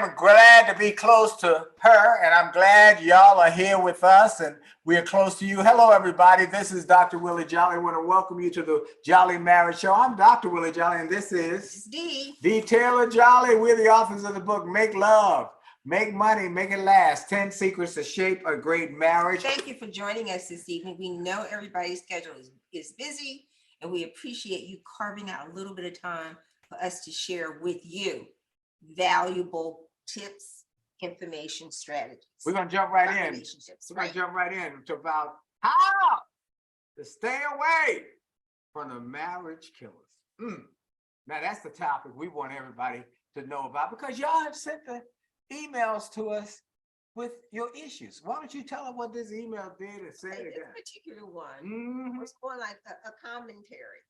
am glad to be close to her, and I'm glad y'all are here with us, and we are close to you. Hello, everybody. This is Dr. Willie Jolley. I want to welcome you to the Jolley Marriage Show. I'm Dr. Willie Jolley, and this is Dee. Dee Taylor-Jolley. We're the authors of the book, Make Love, Make Money, Make It Last, 10 Secrets to Shape a Great Marriage. Thank you for joining us this evening. We know everybody's schedule is busy, and we appreciate you carving out a little bit of time for us to share with you valuable tips, information, strategies. We're going to jump right in. Relationships, We're going to jump right in to about how to stay away from the marriage killers. Now, that's the topic we want everybody to know about, because y'all have sent the emails to us with your issues. Why don't you tell them what this email did and say it again? This particular one was more like a commentary.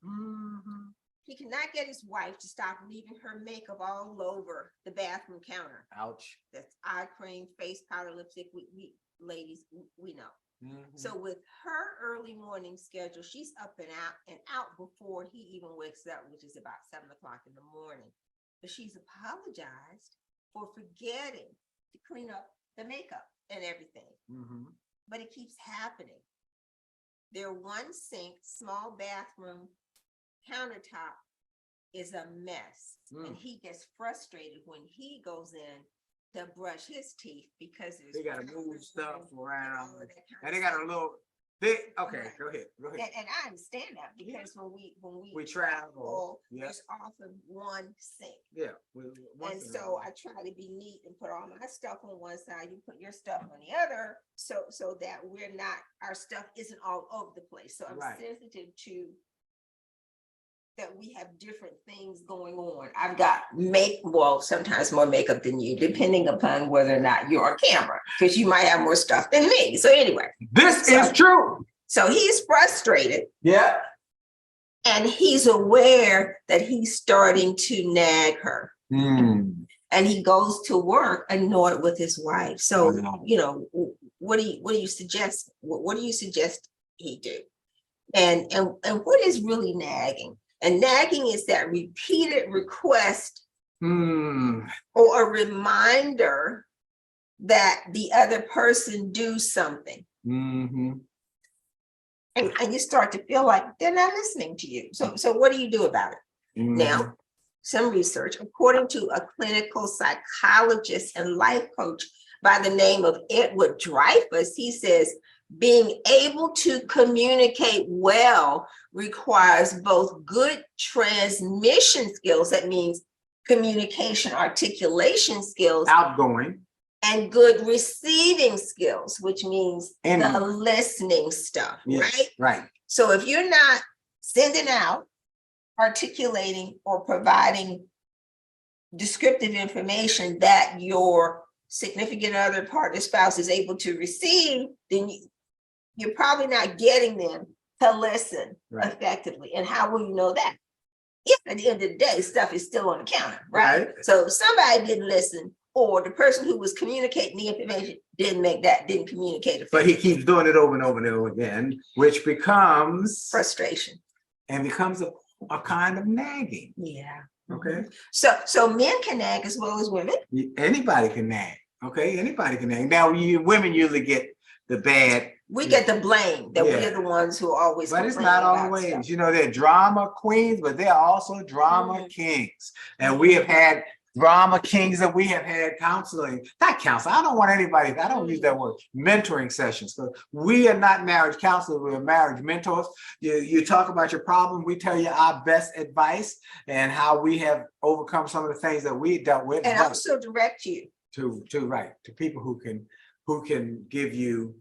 He cannot get his wife to stop leaving her makeup all over the bathroom counter. Ouch. That's eye cream, face powder, lipstick. We ladies, we know. So with her early morning schedule, she's up and out before he even wakes up, which is about 7 o'clock in the morning. But she's apologized for forgetting to clean up the makeup and everything. But it keeps happening. Their one sink, small bathroom countertop is a mess, and he gets frustrated when he goes in to brush his teeth because they got to move stuff around, and they got a little bit. Okay, go ahead. And I understand that, because when we travel, there's often one sink. And so I try to be neat and put all my stuff on one side. You put your stuff on the other, so that our stuff isn't all over the place. So I'm sensitive to that we have different things going on. I've got sometimes more makeup than you, depending upon whether or not you're on camera, because you might have more stuff than me. So anyway, this is true. So he's frustrated. Yeah. And he's aware that he's starting to nag her. And he goes to work annoyed with his wife. So, what do you suggest? What do you suggest he do? And what is really nagging? And nagging is that repeated request or a reminder that the other person do something. And you start to feel like they're not listening to you. So what do you do about it? Now, some research, according to a clinical psychologist and life coach by the name of Edward Dreyfus, he says, being able to communicate well requires both good transmission skills, that means communication, articulation skills, outgoing, and good receiving skills, which means the listening stuff, right? So if you're not sending out, articulating, or providing descriptive information that your significant other, partner, spouse is able to receive, then you're probably not getting them to listen effectively. And how will you know that? If at the end of the day, stuff is still on the counter, right? So somebody didn't listen, or the person who was communicating the information didn't communicate it. But he keeps doing it over and over and over again, which becomes frustration and becomes a kind of nagging. Yeah. Okay. So men can nag as well as women. Anybody can nag. Okay, anybody can nag. Now, women usually get the bad. We get the blame that we're the ones who always. But it's not always. Stuff. They're drama queens, but they're also drama kings. And we have had drama kings, and we have had counseling. Not counseling. I don't want anybody. I don't use that word. Mentoring sessions. So we are not marriage counselors. We're marriage mentors. You talk about your problem. We tell you our best advice and how we have overcome some of the things that we dealt with, and also direct you to people who can give you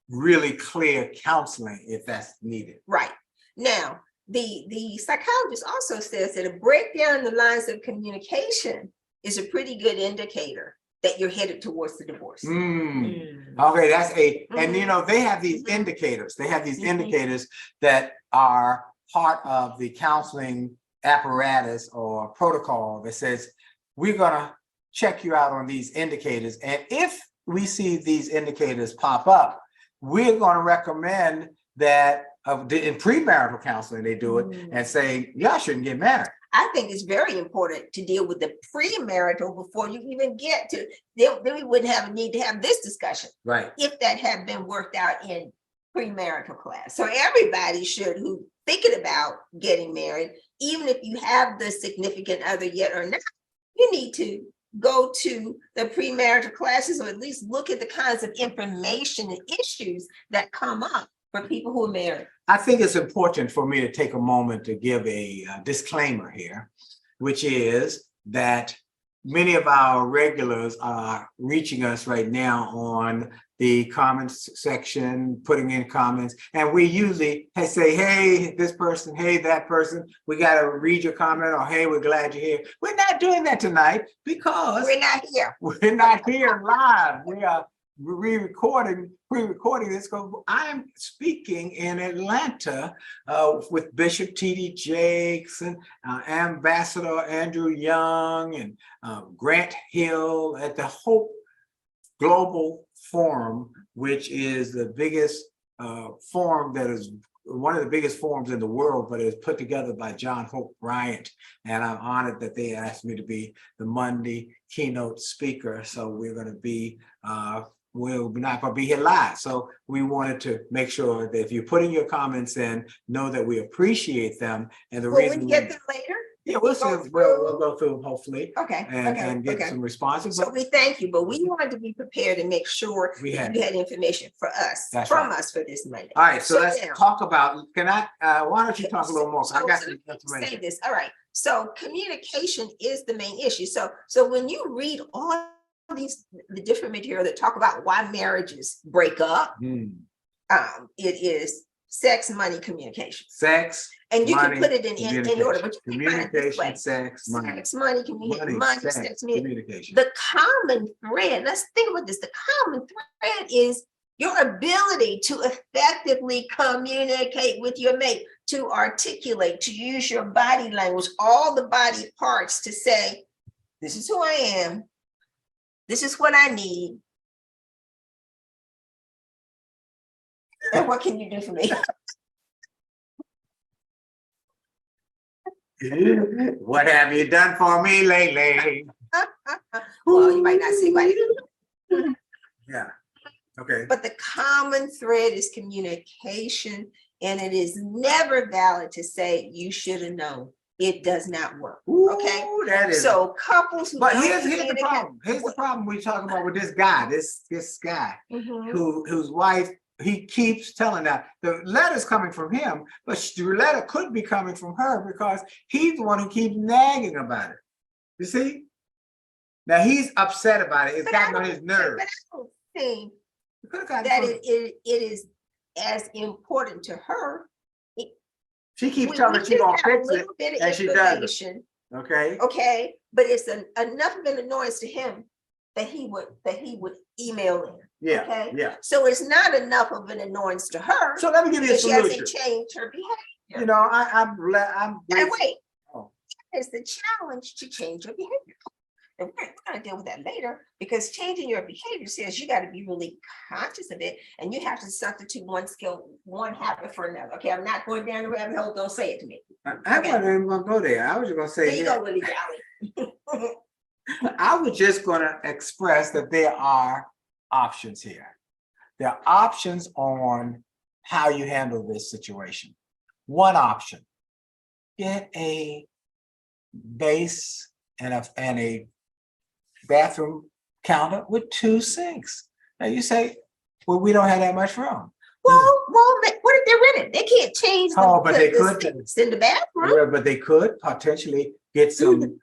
really clear counseling if that's needed. Right. Now, the psychologist also says that a breakdown in the lines of communication is a pretty good indicator that you're headed towards the divorce. Okay, that's and they have these indicators. They have these indicators that are part of the counseling apparatus or protocol that says, we're gonna check you out on these indicators. And if we see these indicators pop up, we're going to recommend that in premarital counseling, they do it and say, y'all shouldn't get married. I think it's very important to deal with the premarital before you even get to, then we wouldn't have a need to have this discussion. Right. If that had been worked out in premarital class. So everybody should, who thinking about getting married, even if you have the significant other yet or not, you need to go to the premarital classes, or at least look at the kinds of information and issues that come up for people who are married. I think it's important for me to take a moment to give a disclaimer here, which is that many of our regulars are reaching us right now on the comments section, putting in comments, and we usually say, hey, this person, hey, that person, we got to read your comment, or hey, we're glad you're here. We're not doing that tonight because We're not here. We're not here live. We are pre-recording this because I'm speaking in Atlanta with Bishop T.D. Jakes and Ambassador Andrew Young and Grant Hill at the Hope Global Forum, which is the biggest forum that is one of the biggest forums in the world, but it was put together by John Hope Bryant. And I'm honored that they asked me to be the Monday keynote speaker. So we're going to be we're not going to be here live. So we wanted to make sure that if you're putting your comments in, know that we appreciate them. And the reason we get them later. Yeah, we'll go through them hopefully. Okay. And get some responses. So we thank you, but we wanted to be prepared and make sure you had information for us, us for this Monday. All right, so let's talk about, why don't you talk a little more? I got some information. Say this. All right. So communication is the main issue. So when you read all the different material that talk about why marriages break up, it is sex, money, communication. Sex, and you money, can put it in order, but you can find it this way. Sex, money, sex, communication. The common thread, let's think about this. The common thread is your ability to effectively communicate with your mate, to articulate, to use your body language, all the body parts to say, this is who I am. This is what I need. And what can you do for me? What have you done for me lately? Well, you might not see why. Yeah. Okay. But the common thread is communication, and it is never valid to say you should have known. It does not work. Okay. Ooh, that is so couples. But here's the problem. Here's the problem we're talking about with this guy. This guy whose wife, he keeps telling that the letter's coming from him, but the letter could be coming from her because he's the one who keeps nagging about it. You see? Now he's upset about it. It's gotten on his nerves. But I don't think that it is as important to her. She keeps telling her she's gonna fix it, and she doesn't. Okay. Okay, but it's enough of an annoyance to him that he would email in. Yeah. Okay. Yeah. So it's not enough of an annoyance to her. So let me give you a solution. She hasn't changed her behavior. You know, I'm. And wait. Oh. It's the challenge to change your behavior. And we're going to deal with that later, because changing your behavior says you got to be really conscious of it, and you have to substitute one skill, one habit for another. Okay, I'm not going down the rabbit hole. Don't say it to me. I wasn't even going to go there. I was just going to say. There you go, Willie Dee Jolley. I was just going to express that there are options here. There are options on how you handle this situation. One option: get a base and a bathroom counter with 2 sinks. Now you say, well, we don't have that much room. Well, what if they're rented? They can't change the sinks in the bathroom. Yeah, but they could potentially get some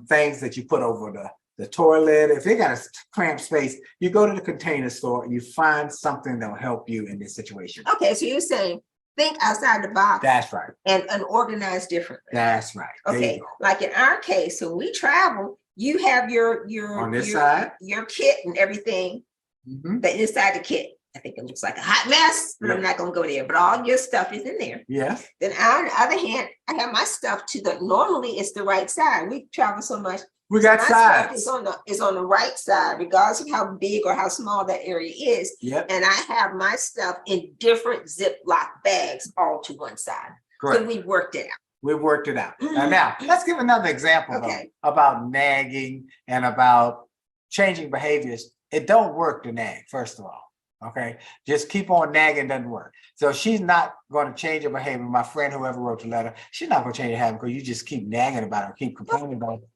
things that you put over the toilet. If they got a cramped space, you go to the Container Store and you find something that will help you in this situation. Okay, so you're saying think outside the box. That's right. And organize differently. That's right. Okay, like in our case, when we travel, you have your on this side, your kit and everything. The inside the kit, I think it looks like a hot mess, but I'm not going to go there. But all your stuff is in there. Yes. Then on the other hand, I have my stuff normally it's the right side. We travel so much. We got sides. It's on the right side, regardless of how big or how small that area is. Yep. And I have my stuff in different Ziploc bags all to one side. Correct. So we worked it out. We worked it out. Now, let's give another example though, about nagging and about changing behaviors. It don't work to nag, first of all. Okay, just keep on nagging doesn't work. So she's not going to change her behavior. My friend, whoever wrote the letter, she's not going to change her habit because you just keep nagging about it, keep complaining about it.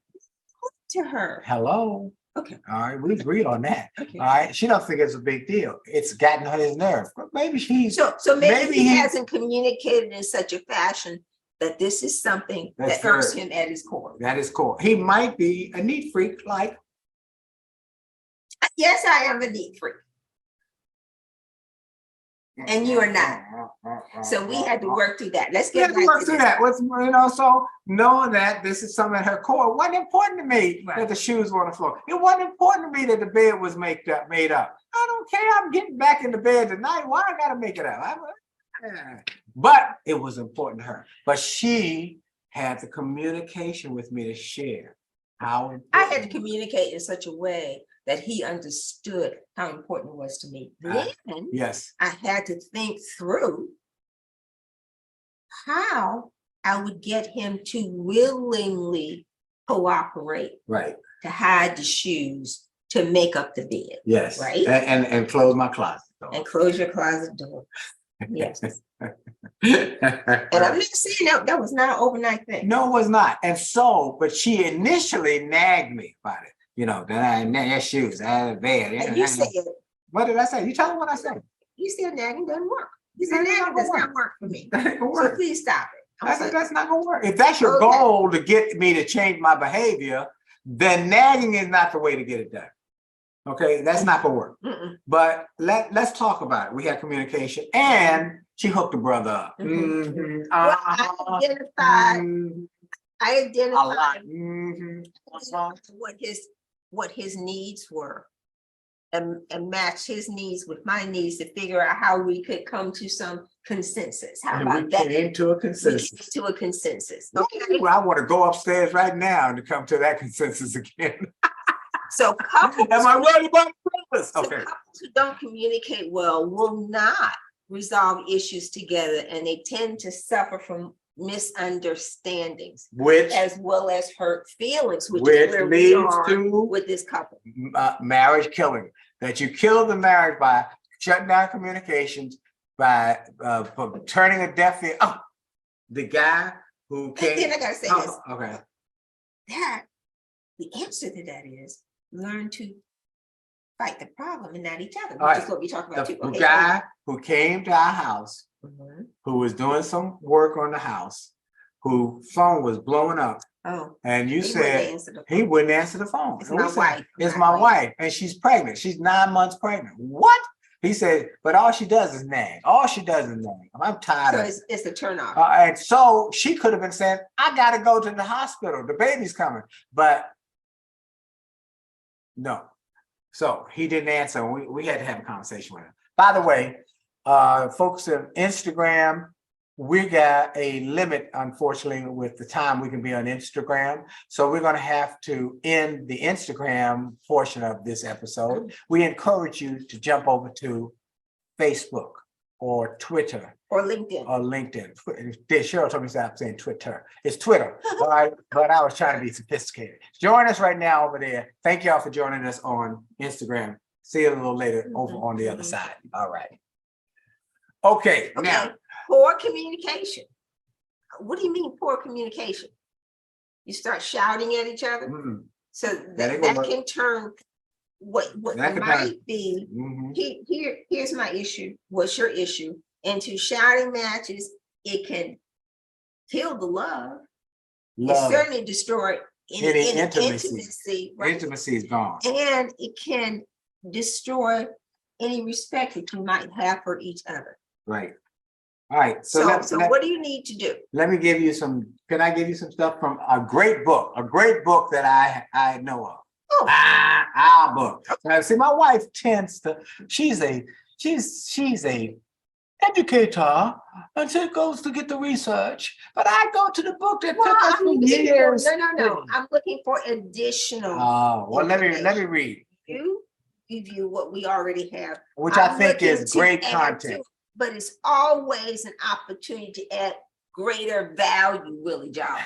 To her. Hello. Okay. All right, we agree on that. Okay. All right, she don't think it's a big deal. It's gotten her his nerve. Maybe he's so maybe he hasn't communicated in such a fashion that this is something that irks him at his core. That is cool. He might be a neat freak, like. Yes, I am a neat freak. And you are not. So we had to work through that. Let's get back to that. So knowing that this is something at her core, it wasn't important to me that the shoes were on the floor. It wasn't important to me that the bed was made up. I don't care. I'm getting back in the bed tonight. Why I gotta make it up? But it was important to her. But she had the communication with me to share how I had to communicate in such a way that he understood how important it was to me. Then yes, I had to think through how I would get him to willingly cooperate, right, to hide the shoes, to make up the bed. Yes, right, and close my closet door. And close your closet door. Yes. And I'm not saying that was not an overnight thing. No, it was not. And so, but she initially nagged me about it. You know, then I nagged shoes, I had a bed. And you said, what did I say? You tell me what I said. You said nagging doesn't work. You said nagging does not work for me. That ain't gonna So work. please stop it. I said, that's not gonna work. If that's your goal to get me to change my behavior, then nagging is not the way to get it done. Okay, that's not gonna work. But let's talk about it. We had communication, and she hooked the brother up. I identified a lot. what his needs were, and match his needs with my needs to figure out how we could come to some consensus. How about that? We came to a consensus. Okay. I want to go upstairs right now to come to that consensus again. So couples, am I right about this? Okay. So couples who don't communicate well will not resolve issues together, and they tend to suffer from misunderstandings, as well as hurt feelings, which leads to with this couple marriage killing. That you kill the marriage by shutting down communications, by turning a deaf ear. Oh, the guy who came. And then I gotta say this. Okay. That the answer to that is learn to fight the problem and not each other, which is what we talk about too. The guy who came to our house, who was doing some work on the house, whose phone was blowing up. Oh, and you said he wouldn't answer the phone. It's my wife. It's my wife, and she's pregnant. She's 9 months pregnant. What? He said, but all she does is nag. All she does is nag. I'm tired of it. So it's a turn off. And so she could have been saying, I got to go to the hospital. The baby's coming. But no. So he didn't answer. We had to have a conversation with him. By the way, folks on Instagram, we got a limit, unfortunately, with the time we can be on Instagram. So we're going to have to end the Instagram portion of this episode. We encourage you to jump over to Facebook or Twitter. Or LinkedIn. Cheryl told me to stop saying Twitter. It's Twitter. All right. But I was trying to be sophisticated. Join us right now over there. Thank y'all for joining us on Instagram. See you a little later over on the other side. All right. Okay. Now. Poor communication. What do you mean poor communication? You start shouting at each other? So that can turn what might be, here's my issue, what's your issue? Into shouting matches. It can kill the love. It certainly destroy any intimacy. Right? Intimacy is gone. And it can destroy any respect that you might have for each other. Right. All right. So what do you need to do? Let me give you some. Can I give you some stuff from a great book that I know of? Oh. Our book. See, my wife tends to. She's a educator, and she goes to get the research. But I go to the book that took us years. No. I'm looking for additional. Oh, well, let me read. You give you what we already have, which I think is great content. But it's always an opportunity to add greater value, Willie Jolley.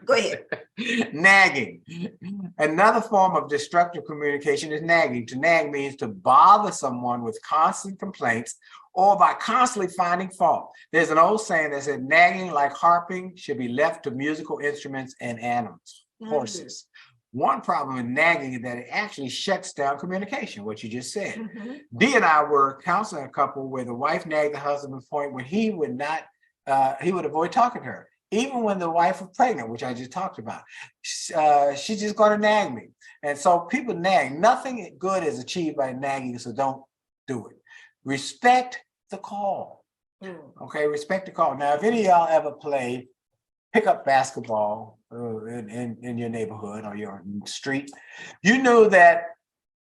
Go ahead. Nagging. Another form of destructive communication is nagging. To nag means to bother someone with constant complaints or by constantly finding fault. There's an old saying that said, nagging, like harping, should be left to musical instruments and animals, horses. One problem with nagging is that it actually shuts down communication, what you just said. Dee and I were counseling a couple where the wife nagged the husband to the point when he would avoid talking to her. Even when the wife was pregnant, which I just talked about, she's just going to nag me. And so people nag. Nothing good is achieved by nagging, so don't do it. Respect the call. Okay, respect the call. Now, if any of y'all ever played pickup basketball in your neighborhood or your street, you knew that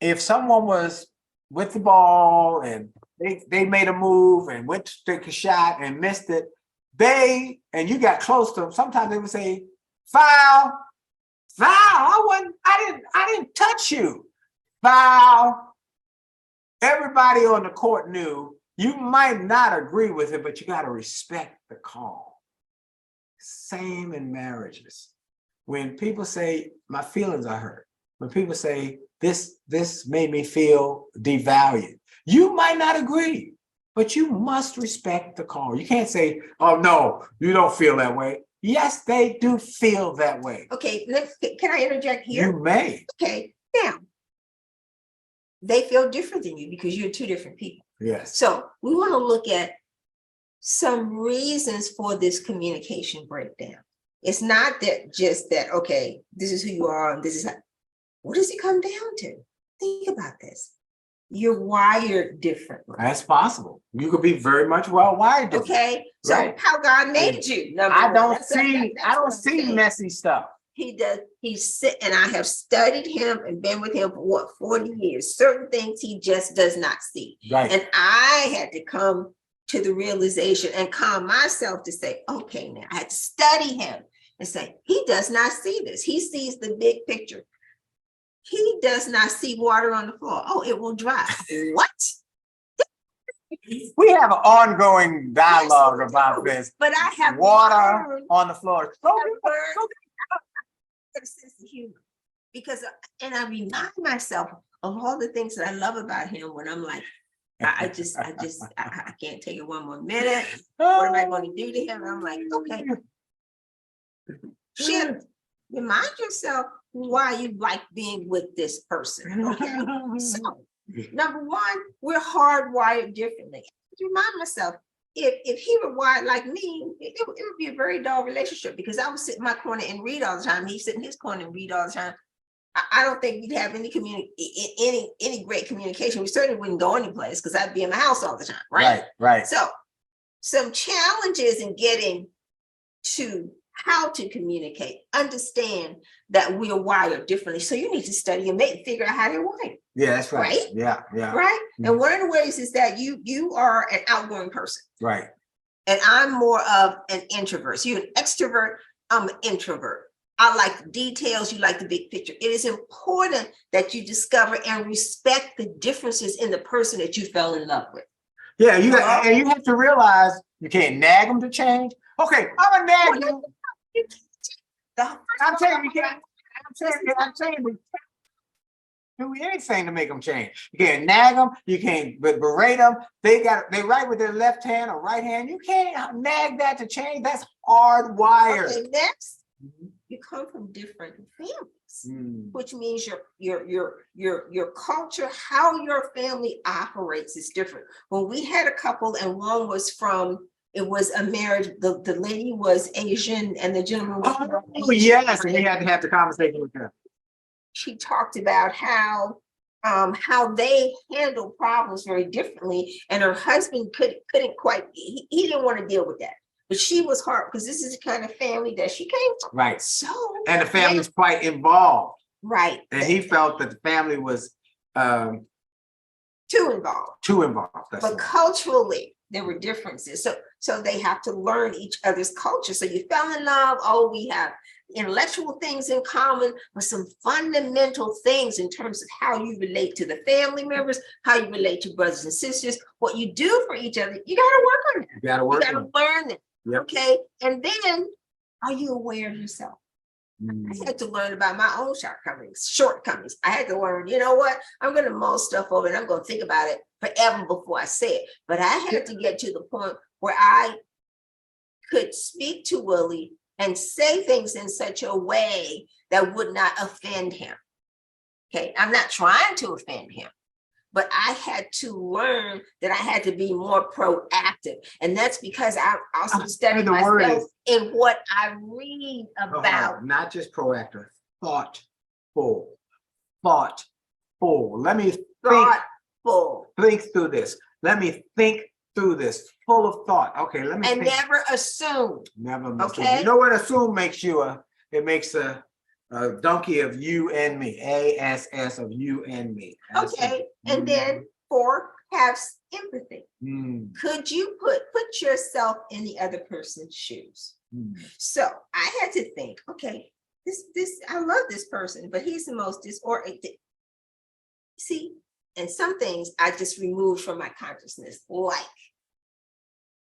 if someone was with the ball and they made a move and went to take a shot and missed it, and you got close to them, sometimes they would say, foul, I didn't touch you, foul. Everybody on the court knew. You might not agree with it, but you got to respect the call. Same in marriages. When people say, my feelings are hurt, when people say, this made me feel devalued, you might not agree. But you must respect the call. You can't say, oh, no, you don't feel that way. Yes, they do feel that way. Okay, can I interject here? You may. Okay, now, they feel different than you because you're two different people. Yes. So we want to look at some reasons for this communication breakdown. It's not that just that, okay, this is who you are, and this is how. What does it come down to? Think about this. You're wired differently. That's possible. You could be very much wired different. Okay, so right. how God made you. I don't see messy stuff. He does. And I have studied him and been with him for what, 40 years. Certain things he just does not see. Right. And I had to come to the realization and calm myself to say, okay, now I had to study him and say, he does not see this. He sees the big picture. He does not see water on the floor. Oh, it will dry. What? We have an ongoing dialogue about this. But I have water on the floor. A sense of humor, because and I remind myself of all the things that I love about him when I'm like, I can't take it one more minute. What am I going to do to him? I'm like, okay, shift. Remind yourself why you like being with this person. Okay, so number one, we're hardwired differently. I remind myself, if he were wired like me, it would be a very dull relationship, because I would sit in my corner and read all the time. He'd sit in his corner and read all the time. I don't think we'd have any great communication. We certainly wouldn't go anyplace because I'd be in the house all the time, right? Right. So some challenges in getting to how to communicate. Understand that we are wired differently. So you need to study and figure out how they're wired. Yeah, that's right. Right? Yeah. Right. And one of the ways is that you are an outgoing person. Right. And I'm more of an introvert. So you're an extrovert, I'm an introvert. I like the details, you like the big picture. It is important that you discover and respect the differences in the person that you fell in love with. Yeah, you have to realize you can't nag them to change. Okay, I'm a nag you. I'm telling you, do anything to make them change. You can't nag them, you can't berate them. They write with their left hand or right hand. You can't nag that to change. That's hardwired. Okay, next, you come from different families, which means your culture, how your family operates is different. When we had a couple and one was from, it was a marriage, the lady was Asian and the gentleman was yes, and we had to have the conversation with her. She talked about how they handle problems very differently, and her husband couldn't quite, he didn't want to deal with that. But she was hard because this is the kind of family that she came from. Right. So, and the family's quite involved. Right. And he felt that the family was too involved. That's but culturally, there were differences. So they have to learn each other's culture. So you fell in love. Oh, we have intellectual things in common, but some fundamental things in terms of how you relate to the family members, how you relate to brothers and sisters, what you do for each other. You got to work on that. You got to learn it. Yep. Okay. And then, are you aware of yourself? I had to learn about my own shortcomings. I had to learn, you know what? I'm going to mull stuff over and I'm going to think about it forever before I say it. But I had to get to the point where I could speak to Willie and say things in such a way that would not offend him. Okay. I'm not trying to offend him, but I had to learn that I had to be more proactive. And that's because I also studied myself in what I read about. Not just proactive, thoughtful. Let me think through this. Let me think through this. Full of thought. Okay, let me think. Never assume. Never assume. You know what assume makes you it makes a donkey of you and me. ASS of you and me. Okay. And then 4, have empathy. Could you put yourself in the other person's shoes? So I had to think, okay, this I love this person, but he's the most disoriented. See, and some things I just removed from my consciousness, like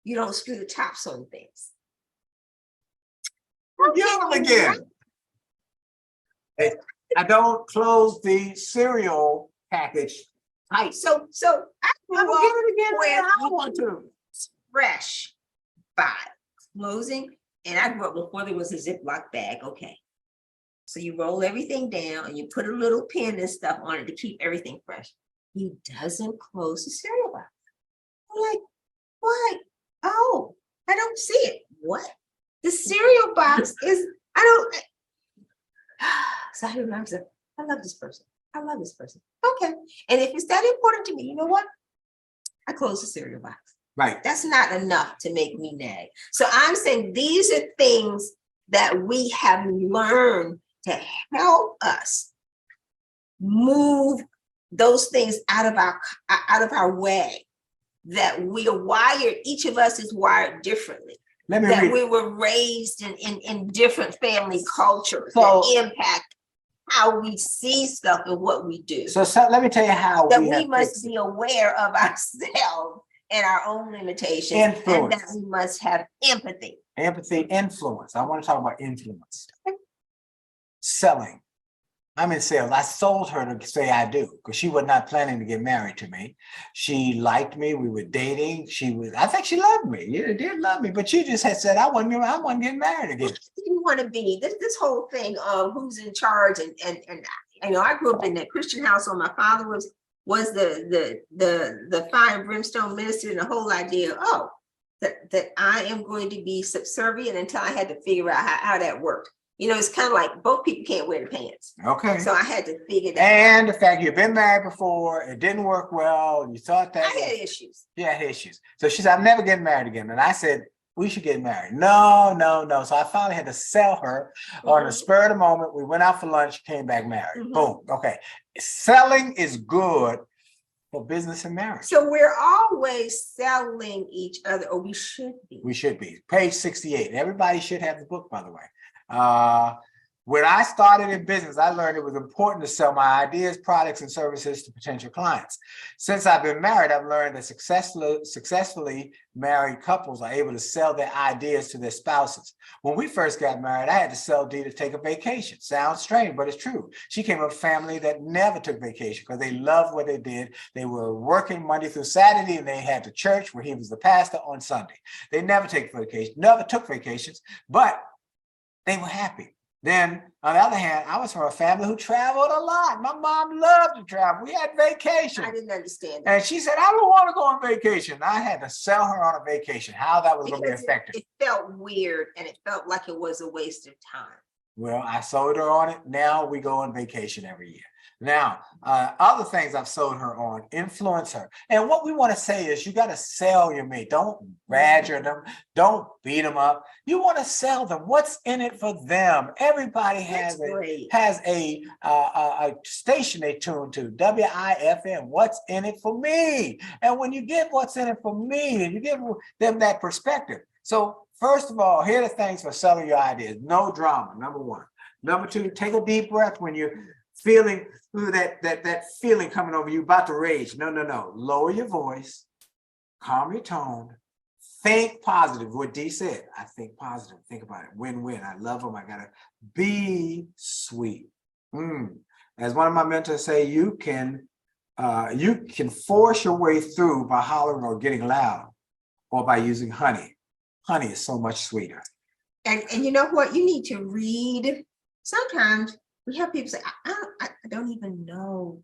you don't screw the tops on things. Again. I don't close the cereal package tight. So I will get it again where I want to. Fresh by closing, and I grew up before there was a Ziploc bag. Okay, so you roll everything down and you put a little pin and stuff on it to keep everything fresh. He doesn't close the cereal box. I'm like, what? Oh, I don't see it. What? The cereal box is. I don't. So I remember, I love this person. I love this person. Okay. And if it's that important to me, you know what? I close the cereal box. Right. That's not enough to make me nag. So I'm saying these are things that we have learned to help us move those things out of our way, that we are wired, each of us is wired differently. We were raised in different family cultures that impact how we see stuff and what we do. So let me tell you how we must be aware of ourselves and our own limitations, and that we must have empathy. Empathy, influence. I want to talk about influence. Selling. I'm in sales. I sold her to say I do, because she was not planning to get married to me. She liked me. We were dating. I think she loved me. Yeah, did love me, but she just had said, I wasn't getting married again. I didn't want to be this whole thing of who's in charge. And you know, I grew up in that Christian household. My father was the fire and brimstone minister, and the whole idea, that I am going to be subservient until I had to figure out how that worked. You know, it's kind of like both people can't wear the pants. Okay. So I had to figure that out. And the fact you've been married before, it didn't work well. You thought that. I had issues. You had issues. So she said, I'm never getting married again. And I said, we should get married. No. So I finally had to sell her on the spur of the moment. We went out for lunch, came back married. Boom. Okay. Selling is good for business and marriage. So we're always selling each other, or we should be. We should be. Page 68. Everybody should have the book, by the way. When I started in business, I learned it was important to sell my ideas, products, and services to potential clients. Since I've been married, I've learned that successfully married couples are able to sell their ideas to their spouses. When we first got married, I had to sell Dee to take a vacation. Sounds strange, but it's true. She came from a family that never took vacation because they loved what they did. They were working Monday through Saturday, and they had the church where he was the pastor on Sunday. They never took vacations, but they were happy. Then, on the other hand, I was from a family who traveled a lot. My mom loved to travel. We had vacation. I didn't understand that. And she said, I don't want to go on vacation. I had to sell her on a vacation, how that was going to be effective. It felt weird, and it felt like it was a waste of time. Well, I sold her on it. Now we go on vacation every year. Now, other things I've sold her on, influence her. And what we want to say is you got to sell your mate. Don't badger them. Don't beat them up. You want to sell them. What's in it for them? Everybody has a station they tune to, WIFM. What's in it for me? And when you get what's in it for me, and you give them that perspective. So first of all, here are the things for selling your ideas. No drama, number one. Number two, take a deep breath when you're feeling that feeling coming over you, about to rage. No. Lower your voice, calm your tone, think positive. What Dee said, I think positive. Think about it. Win-win. I love them. I gotta be sweet. As one of my mentors say, you can force your way through by hollering or getting loud, or by using honey. Honey is so much sweeter. And you know what? You need to read. Sometimes we have people say, I don't even know.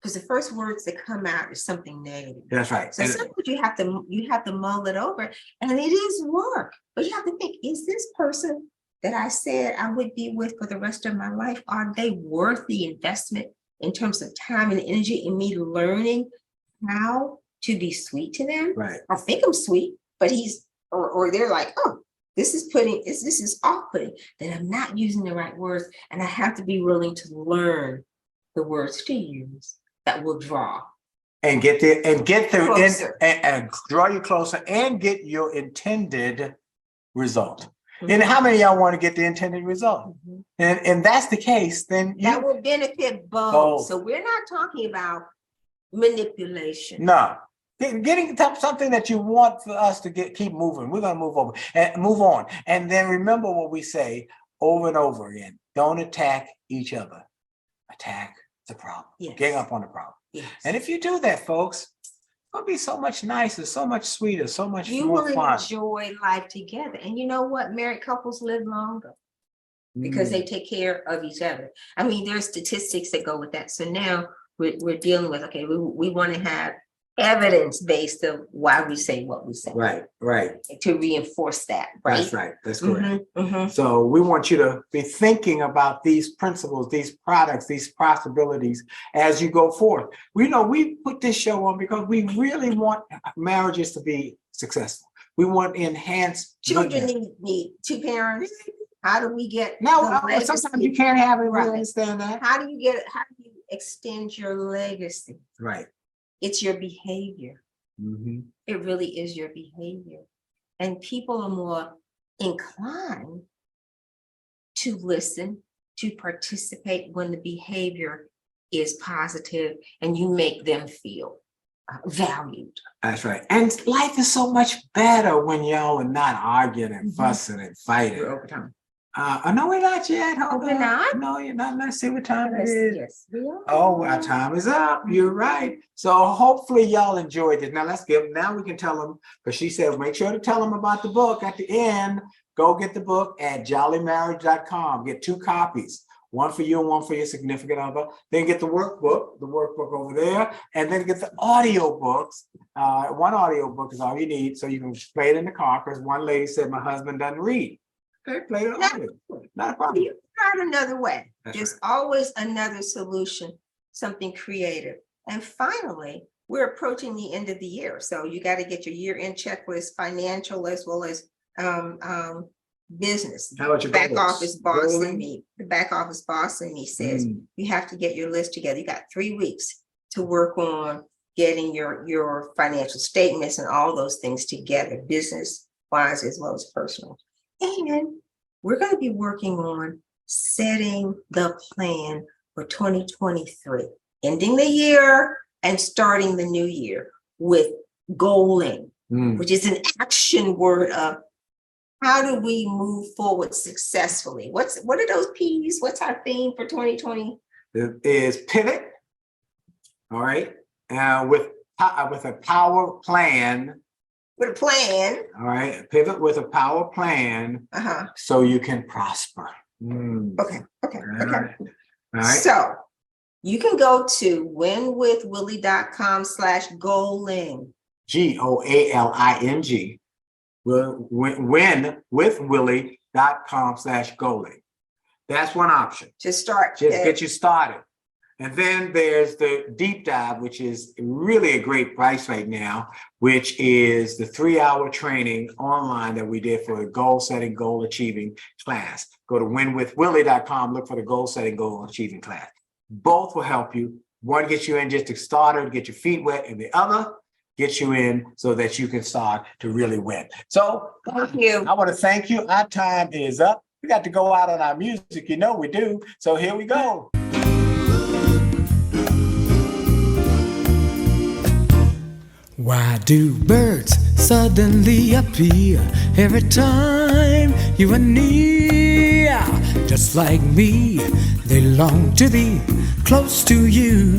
Because the first words that come out is something negative. That's right. So sometimes you have to mull it over, and it is work. But you have to think, is this person that I said I would be with for the rest of my life, are they worth the investment in terms of time and energy in me learning how to be sweet to them? Right. I think I'm sweet, but or they're like, oh, this is off-putting, then I'm not using the right words, and I have to be willing to learn the words to use that will draw and get there closer. And draw you closer and get your intended result. And how many of y'all want to get the intended result? And that's the case, then that will benefit both. So we're not talking about manipulation. No. Getting something that you want for us to keep moving. We're going to move over and move on. And then remember what we say over and over again. Don't attack each other. Attack the problem. Yes. Gang up on the problem. Yes. And if you do that, folks, it's going to be so much nicer, so much sweeter, so much you more will fun. enjoy life together. And you know what? Married couples live longer because they take care of each other. I mean, there's statistics that go with that. So now we're dealing with, okay, we want to have evidence based of why we say what we say. Right. To reinforce that, right? That's right. That's correct. So we want you to be thinking about these principles, these products, these possibilities as you go forth. We know we put this show on because we really want marriages to be successful. We want enhanced children need two parents. How do we get sometimes you can't have it. Right. We understand that. How do you extend your legacy? Right. It's your behavior. It really is your behavior. And people are more inclined to listen, to participate when the behavior is positive and you make them feel valued. That's right. And life is so much better when y'all are not arguing and fussing and fighting. We're over time. No, we're not yet. We're not? No, you're not. Let's see what time it is. Yes, we are. Oh, our time is up. You're right. So hopefully y'all enjoyed it. Now now we can tell them, because she said, make sure to tell them about the book at the end. Go get the book at jolleymarriage.com. Get 2 copies. One for you and one for your significant other. Then get the workbook over there, and then get the audio books. One audio book is all you need, so you can play it in the car, because one lady said, my husband doesn't read. Okay, play it audio. Not a problem. You try another way. That's There's always another solution, something creative. And finally, we're approaching the end of the year. So you got to get your year-end checklist, financial as well as business. How about your back goals? office boss Goals? in me? The back office boss in me says you have to get your list together. You got 3 weeks to work on getting your financial statements and all those things together, business wise as well as personal. And we're going to be working on setting the plan for 2023, ending the year and starting the new year with goaling, which is an action word of how do we move forward successfully? What are those P's? What's our theme for 2020? It is pivot. All right. With a power plan. With a plan. All right. Pivot with a power plan so you can prosper. Okay. All right. So you can go to winwithwillie.com/goaling. GOALING. winwithwillie.com/goaling. That's one option. To start. Just get you started. And then there's the deep dive, which is really a great price right now, which is the 3-hour training online that we did for the goal setting, goal achieving class. Go to winwithwillie.com, look for the goal setting, goal achieving class. Both will help you. One gets you in just to start or get your feet wet, and the other gets you in so that you can start to really win. So thank you. I want to thank you. Our time is up. We got to go out on our music. You know we do. So here we go. Why do birds suddenly appear every time you are near. Just like me, they long to be close to you.